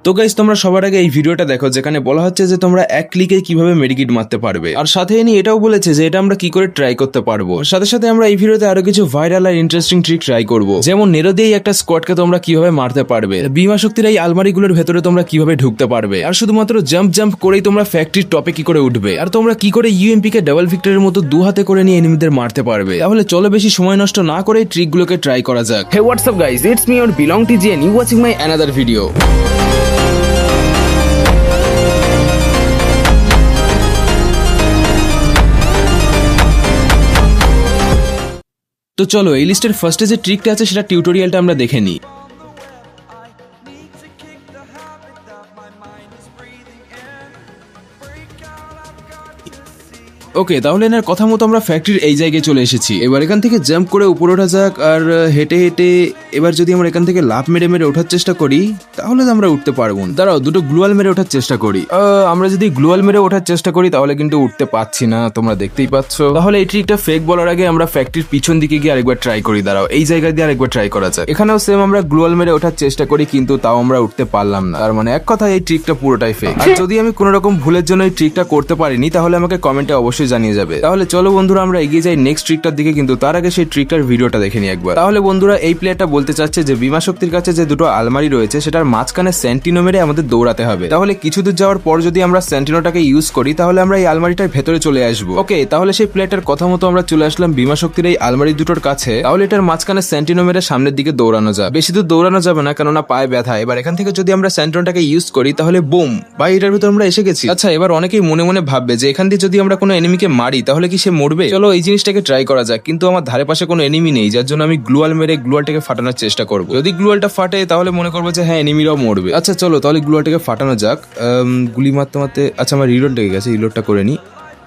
তো গাইস তোমরা সবার আগে এই ভিডিওটা দেখো যেখানে বলা হচ্ছে যে তোমরা এক ক্লিকে কিভাবে মেডিকিট মারতে পারবে, আর সাথে ইনি এটাও বলেছে যে এটা আমরা কি করে ট্রাই করতে পারবো। সাথে সাথে আমরা এই ভিডিওতে আরো কিছু ভাইরাল আর ইন্টারেস্টিং ট্রিক ট্রাই করব, যেমন নেরো দিয়ে একটা স্কোয়াডকে তোমরা কিভাবে মারতে পারবে, বিমা শক্তির এই আলমারিগুলোর ভেতরে তোমরা কিভাবে ঢুকতে পারবে, আর শুধুমাত্র জাম্প করেই তোমরা ফ্যাক্টরির টপে কি করে উঠবে, আর তোমরা কি করে ইউএমপি কে ডাবল ভিক্টরের মতো দু হাতে করে নিয়ে এনিমিদের মারতে পারবে। তাহলে চলো বেশি সময় নষ্ট না করে এই ট্রিকগুলোকে ট্রাই করা যাক। Hey WhatsApp guys, it's me your বিলং TG and you watching my another video. তো চলো এই লিস্টের ফার্স্টে যে ট্রিকটা আছে সেটা টিউটোরিয়ালটা আমরা দেখে নিই। ওকে, তাহলে এনার কথা মতো আমরা ফ্যাক্টরির এই জায়গায় চলে এসেছি। এবার এখান থেকে জাম্প করে উপরে ওঠা যাক, আর হেঁটে হেঁটে এবার যদি আমরা এখান থেকে লাফ মেরে মেরে ওঠার চেষ্টা করি তাহলে আমরা উঠতে পারবো। দাঁড়াও, দুটো গ্লুয়াল মেরে ওঠার চেষ্টা করি। আমরা যদি গ্লুয়াল মেরে ওঠার চেষ্টা করি তাহলে কিন্তু উঠতে পারছি না, তোমরা দেখতেই পাচ্ছ। তাহলে এই ট্রিকটা ফেক বলার আগে আমরা ফ্যাক্টরির পিছন দিকে গিয়ে আরেকবার ট্রাই করি। দাঁড়াও, এই জায়গা দিয়ে আরেকবার ট্রাই করা যায়। এখানেও সেম আমরা গ্লুয়াল মেরে ওঠার চেষ্টা করি, কিন্তু তাও আমরা উঠতে পারলাম না। তার মানে এক কথা এই ট্রিকটা পুরোটাই ফেক। আর যদি আমি কোনো রকম ভুলের জন্য এই ট্রিকটা করতে পারিনি তাহলে আমাকে কমেন্টে অবশ্যই জানিয়ে যাবে। তাহলে চলো বন্ধুরা আমরা এগিয়ে যাই নেক্সট ট্রিকটার দিকে, কিন্তু তার আগে সেই ট্রিকটার ভিডিওটা দেখে নিই একবার। তাহলে বন্ধুরা এই প্লেয়ারটা বলতে চাচ্ছে যে বিমা শক্তির কাছে যে দুটো আলমারি রয়েছে সেটার মাঝখানে সেন্টিনো মেরে আমাদের দৌড়াতে হবে। তাহলে কিছু দূর যাওয়ার পর যদি আমরা সেন্টিনোটাকে ইউজ করি তাহলে আমরা এই আলমারিটার ভেতরে চলে আসবো। ওকে, তাহলে সেই প্লেয়ারটার কথা মতো আমরা চলে আসলাম বিমা শক্তির এই আলমারি দুটোর কাছে। তাহলে এটার মাঝখানে সেন্টিনো মেরে সামনের দিকে দৌড়ানো যায়। বেশি দূর দৌড়ানো যাবে না, কেননা পায়ে ব্যথা। এবার এখান থেকে যদি আমরা সেন্টিনোটাকে ইউজ করি তাহলে বুম, ভাই এটার ভিতরে আমরা এসে গেছি। আচ্ছা, এবার অনেকেই মনে মনে ভাববে যে এখান দিয়ে যদি আমরা কোনো এনিমিকে মারি তাহলে কি সে মরবে। চলো এই জিনিসটাকে ট্রাই করা যাক, কিন্তু আমার ধারে পাশে কোনো এনিমি নেই, যার জন্য আমি গ্লুয়াল মেরে গ্লুয়ালটাকে ফাটানোর চেষ্টা করবো। যদি গ্লুয়ালটা ফাটে তাহলে মনে করবো যে হ্যাঁ এনিমিরাও মরবে। আচ্ছা চলো তাহলে গ্লুয়ালটাকে ফাটানো যাক। গুলি মারতে মারতে আচ্ছা আমার রিলোড লেগে গেছে, রিলোডটা করে নি।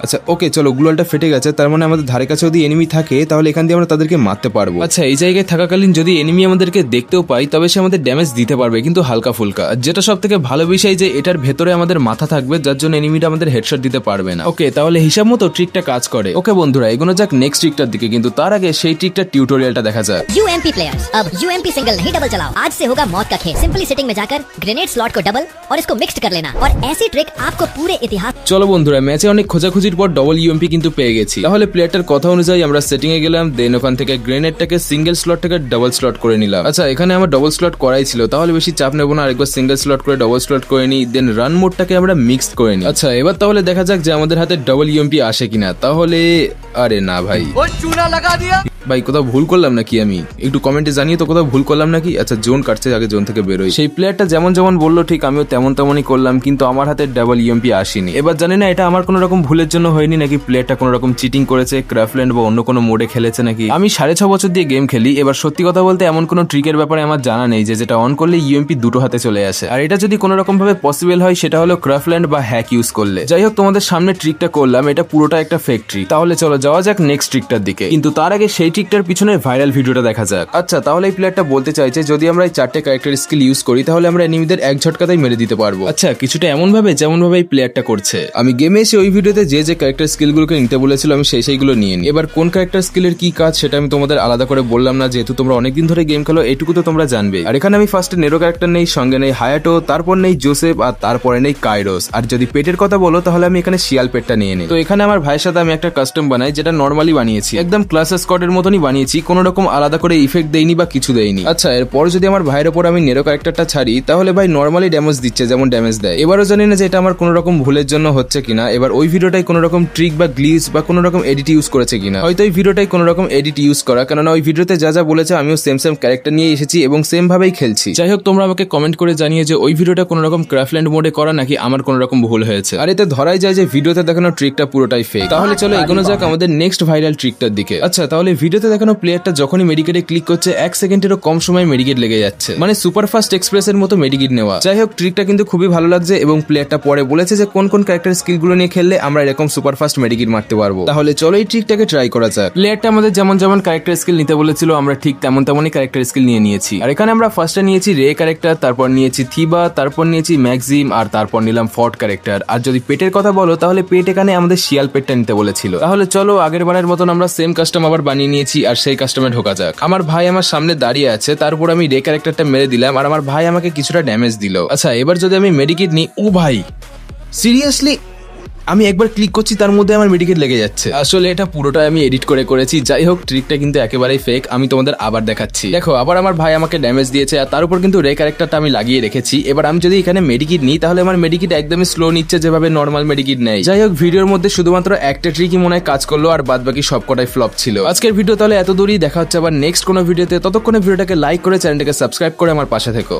আচ্ছা ওকে, চলো গ্লুয়ালটা ফেটে গেছে, তার মানে আমাদের ধারে কাছে যদি এনিমি থাকে তাহলে এখান দিয়ে আমরা তাদেরকে মারতে পারবো। আচ্ছা, এই জায়গায় থাকাকালীন যদি এনিমি আমাদেরকে দেখতেও পাই তবে সে আমাদের ড্যামেজ দিতে পারবে, কিন্তু হালকা ফুলকা। যেটা সব থেকে ভালো বিষয় যে এটার ভেতরে আমাদের মাথা থাকবে, যার জন্য এনিমিটা আমাদের হেডশট দিতে পারবে না। ওকে, তাহলে হিসাব মতো ট্রিকটা কাজ করে। ওকে বন্ধুরা, এগোনো যাক নেক্সট ট্রিকটার দিকে, কিন্তু তার আগে সেই ট্রিকটার টিউটোরিয়ালটা দেখা যাক। यूएमपी प्लेयर्स, अब यूएमपी सिंगल नहीं डबल चलाओ। आज से होगा मौत का खेल। सिंपली सेटिंग में जाकर ग्रेनेड स्लॉट को डबल और इसको मिक्स्ड कर लेना, और ऐसी ट्रिक आपको पूरे इतिहास। চলো বন্ধুরা, ম্যাচে অনেক খোঁজাখুঁজির পর ডবল ইউএমপি কিন্তু পেয়ে গেছি। তাহলে প্লেয়ারটার কথা অনুযায়ী আমরা সেটিং এ গেলাম, দেন ওখান থেকে গ্রেনেডটাকে সিঙ্গেল স্লট থেকে ডাবল স্লট করে নিলাম। আচ্ছা, এখানে আমার ডাবল স্লট করাই ছিল, তাহলে বেশি চাপ নেবো না, আরেকবার সিঙ্গেল স্লট করে ডাবল স্লট করে নিই, দেন রান মোডটাকে আমরা মিক্সড করে নিই। আচ্ছা, এবার তাহলে দেখা যাক যে আমাদের হাতে ডাবল ইউএমপি আসে কিনা। তাহলে আরে না ভাই, वो चूना लगा दिया। ভাই কোথাও ভুল করলাম নাকি? আমি একটু কমেন্টে জানিয়ে তো কোথাও ভুল করলাম নাকি। আচ্ছা, জোন কাটছে, আগে জোন থেকে বেরোই। সেই প্লেয়ারটা যেমন যেমন বললো ঠিক আমিও তেমনই করলাম, কিন্তু আমার হাতে ডাবল ইউএমপি আসেনি। এবার জানি না এটা আমার কোনো রকম ভুলের জন্য হয়নি নাকি প্লেয়ারটা কোনো রকম চিটিং করেছে, ক্রাফল্যান্ড বা অন্য কোনো মোডে খেলেছে নাকি। আমি 6.5 বছর দিয়ে গেম খেলি, এবার সত্যি কথা বলতে এমন কোনো ট্রিকের ব্যাপারে আমার জানা নেই যে যেটা অন করলে ইউএমপি দুটো হাতে চলে আসে। আর এটা যদি কোনো রকম ভাবে পসিবল হয় সেটা হলো ক্রাফল্যান্ড বা হ্যাক ইউজ করলে। যাই হোক, তোমাদের সামনে ট্রিকটা করলাম, এটা পুরোটা একটা ফেক ট্রিক। তাহলে চলো যাওয়া যাক নেক্সট ট্রিকটার দিকে, কিন্তু তার আগে সেই ট্রিকটার পিছনে ভাইরাল ভিডিওটা দেখা যাক। আচ্ছা, তাহলে এই প্লেয়ারটা বলতে চাইছে যদি আমরা এই 4টে ক্যারেক্টার স্কিল ইউজ করি তাহলে আমরা এনিমিদের এক ঝটকাতেই মেরে দিতে পারবো। আচ্ছা, কিছুটা এমন ভাবে যেমন ভাবে এই প্লেয়ারটা করছে। আমি গেমে এসে ওই ভিডিওতে যে যে ক্যারেক্টার স্কিলগুলোকে নিতে বলেছিল আমি সেইগুলো নিয়ে নিই। এবার কোন ক্যারেক্টার স্কিলের কি কাজ সেটা আমি তোমাদের আলাদা করে বললাম না, যেহেতু তোমরা অনেকদিন ধরে গেম খেলো, এটুকু তো তোমরা জানবে। আর এখানে আমি ফার্স্টে নেরো ক্যারেক্টার নেই, সঙ্গে নেই হায়াটো, তারপর নেই জোসেফ, আর তারপরে নেই কাইরোস। আর যদি পেটের কথা বলো তাহলে আমি এখানে শিয়াল পেটটা নিয়ে নিই। তো এখানে আমার ভাইয়ের সাথে আমি একটা কাস্টম বানাই, যেটা নর্মালি বানিয়েছি, একদম ক্লাস স্কোয়াডের মতনই বানিয়েছি, কোনো রকম আলাদা করে ইফেক্ট দেইনি বা কিছু দেইনি। আচ্ছা, এরপর যদি আমার ভাইয়ের ওপর আমি নেরো ক্যারেক্টারটা ছাড়ি তাহলে ভাই নর্মালি ড্যামেজ দিচ্ছে, যেমন ড্যামেজ দেয়। এবারও জানি না যে এটা আমার কোনো রকম ভুলের জন্য হচ্ছে কিনা, এবার ওই ভিডিওটাই কোনো রকম ট্রিক বা গ্লিচ বা কোনো রকম এডিট ইউজ করেছে কিনা। হয়তো এই ভিডিওটাই কোনো রকম এডিট ইউজ করা, কেননা ওই ভিডিওতে যা যা বলেছে আমিও সেম ক্যারেক্টার নিয়ে এসেছি এবং সেম ভাবেই খেলছি। যাই হোক, তোমরা আমাকে কমেন্ট করে জানিয়ে যে ওই ভিডিওটা কোনো রকম ক্রাফল্যান্ড মোডে করা নাকি আমার কোনো রকম ভুল হয়েছে। আর এতে ধরাই যায় যে ভিডিওতে দেখানো ট্রিকটা পুরোটাই ফেক। তাহলে চলো এগোনো যাক আমাদের নেক্সট ভাইরাল ট্রিকটার দিকে। আচ্ছা, তাহলে ভিডিওতে দেখানো প্লেয়ারটা যখনই মেডিকেটে ক্লিক করছে 1 সেকেন্ডেরও কম সময় মেডিকেট লেগে যাচ্ছে, মানে সুপার ফাস্ট এক্সপ্রেসের মতো মেডিকেট নেওয়া। যাই হোক, ট্রিকটা কিন্তু খুবই ভালো লাগছে এবং প্লেয়ারটা পরে বলেছে যে কোন কোন ক্যারেক্টার স্কিলগুলো নিয়ে খেললে আমরা এরকম সুপার ফাস্ট মেডিকেট মারতে পারবো। তাহলে চলো এই ট্রিকটাকে ট্রাই করা যাক। প্লেয়ারটা আমাদের যেমন যেমন ক্যারেক্টার স্কিল নিতে বলেছিল আমরা ঠিক তেমনই ক্যারেক্টার স্কিল নিয়ে নিয়েছি। আর এখানে আমরা ফার্স্টে নিয়েছি রে ক্যারেক্টার, তারপর নিয়েছি থিবা, তারপর নিয়েছি ম্যাক্সিম, আর তারপর নিলাম ফর্ট ক্যারেক্টার। আর যদি পেটের কথা বলো তাহলে পেট এখানে আমাদের শিয়াল পেটটা নিতে বলেছিল। তাহলে চলো আগের বারের মতন আমরা সেম কাস্টম আবার বানিয়ে নিয়েছি আর সেই কাস্টমে ঢোকা যাক। আমার ভাই আমার সামনে দাঁড়িয়ে আছে, তার উপর আমি রে ক্যারেক্টারটা মেরে দিলাম আর আমার ভাই আমাকে কিছুটা ড্যামেজ দিল। আচ্ছা এবার যদি আমি মেডিকিট নিই, ও ভাই সিরিয়াসলি আমি একবার ক্লিক করছি তার মধ্যে আমার মেডিকেট লেগে যাচ্ছে। আসলে এটা পুরোটা আমি এডিট করেছি। যাই হোক, ট্রিকটা কিন্তু একেবারেই ফেক। আমি তোমাদের আবার দেখাচ্ছি। দেখো আবার আমার ভাই আমাকে ড্যামেজ দিয়েছে আর তার উপর কিন্তু রে ক্যারেক্টারটা আমি লাগিয়ে রেখেছি। এবার আমি যদি এখানে মেডিকিট নিই তাহলে আমার মেডিকিট একদমই স্লো নিচ্ছে, যেভাবে নর্মাল মেডিকিট নেই। যাই হোক, ভিডিওর মধ্যে শুধুমাত্র একটা ট্রিকই মনে হয় কাজ করলো আর বাদ বাকি সবকটাই ফ্লপ ছিল। আজকের ভিডিও তাহলে এত দূরই। দেখা হচ্ছে আবার নেক্সট কোনো ভিডিওতে। ততক্ষণে ভিডিওটাকে লাইক করে চ্যানেলটাকে সাবস্ক্রাইব করে আমার পাশে থেকো।